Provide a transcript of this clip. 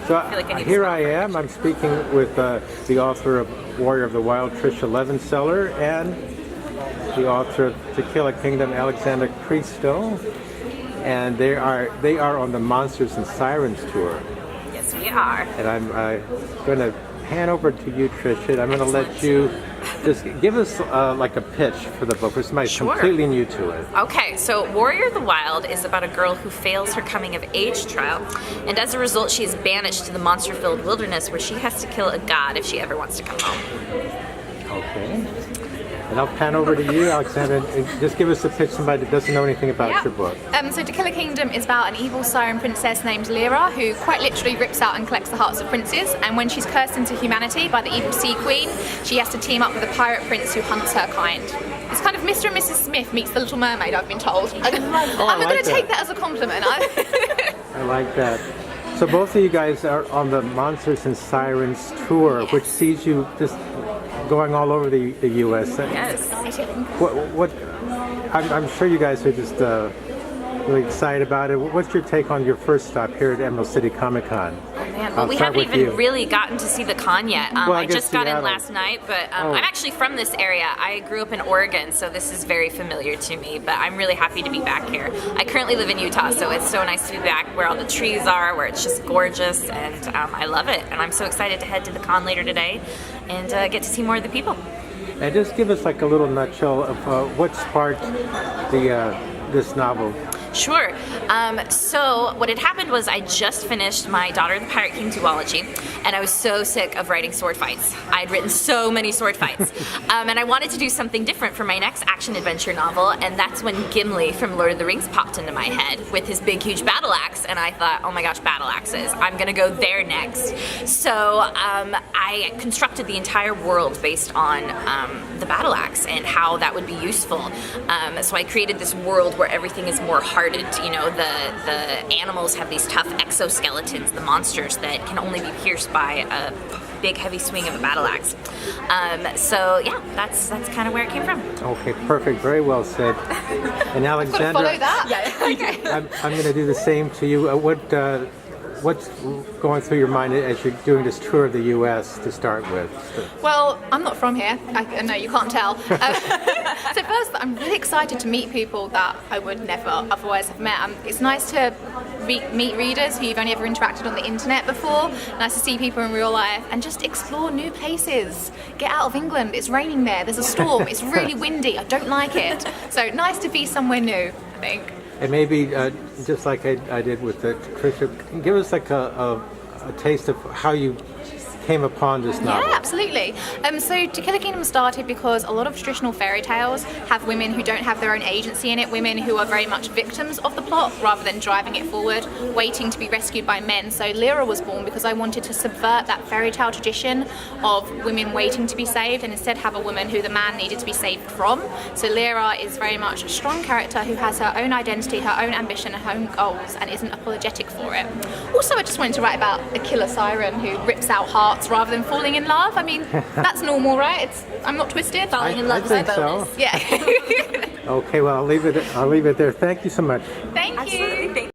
So I feel like I need here to I am. I'm speaking with the author of Warrior of the Wild, Tricia Levenseller, and the author of To Kill a Kingdom, Alexandra Christo. And they are on the Monsters and Sirens Tour. Yes, we are. And I'm going to hand over to you, Tricia. I'm going to let you just give us like a pitch for the book for somebody completely new to it. Okay, so Warrior of the Wild is about a girl who fails her coming of age trial, and as a result she is banished to the monster-filled wilderness where she has to kill a god if she ever wants to come home. Okay. And I'll pan over to you, Alexandra, and just give us a pitch, somebody that doesn't know anything about your book. So To Kill a Kingdom is about an evil siren princess named Lyra who quite literally rips out and collects the hearts of princes, and when she's cursed into humanity by the evil Sea Queen, she has to team up with a pirate prince who hunts her kind. It's kind of Mr. and Mrs. Smith meets the Little Mermaid, I've been told. I'm going to take that as a compliment. I like that. So both of you guys are on the Monsters and Sirens Tour, which sees you just going all over the U.S. Yes. I'm sure you guys are just really excited about it. What's your take on your first stop here at Emerald City Comic Con? Well, we haven't even really gotten to see the con yet. I just got in last night, but I'm actually from this area. I grew up in Oregon, so this is very familiar to me, but I'm really happy to be back here. I currently live in Utah, so it's so nice to be back where all the trees are, where it's just gorgeous, and I love it. And I'm so excited to head to the con later today and get to see more of the people. And just give us like a little nutshell of what sparked this novel. Sure. So what had happened was I just finished my Daughter of the Pirate King duology, and I was so sick of writing sword fights. I had written so many sword fights, and I wanted to do something different for my next action adventure novel, and that's when Gimli from Lord of the Rings popped into my head with his big huge battle axe, and I thought, oh my gosh, battle axes, I'm gonna go there next. So I constructed the entire world based on the battle axe and how that would be useful. So I created this world where everything is more hearted. You know, the animals have these tough exoskeletons, the monsters that can only be pierced by a big heavy swing of a battle axe. So yeah, that's kind of where it came from. Okay, perfect. Very well said. And Alexandra, follow that. Yeah. Okay. I'm going to do the same to you. What's going through your mind as you're doing this tour of the U.S. to start with? Well, I'm not from here. I know you can't tell. So first, I'm really excited to meet people that I would never otherwise have met. It's nice to meet readers who you've only ever interacted on the internet before. Nice to see people in real life and just explore new places. Get out of England. It's raining there. There's a storm. It's really windy. I don't like it. So nice to be somewhere new, I think. And maybe just like I did with Tricia, give us like a taste of how you came upon this novel. Yeah, absolutely. So To Kill a Kingdom started because a lot of traditional fairy tales have women who don't have their own agency in it, women who are very much victims of the plot rather than driving it forward, waiting to be rescued by men. So Lyra was born because I wanted to subvert that fairy tale tradition of women waiting to be saved and instead have a woman who the man needed to be saved from. So Lyra is very much a strong character who has her own identity, her own ambition, her own goals, and isn't apologetic for it. Also, I just wanted to write about a killer siren who rips out hearts rather than falling in love. I mean, that's normal, right? I'm not twisted. Falling in love is a bonus. Yeah. Okay, well, I'll leave it there. Thank you so much. Thank you.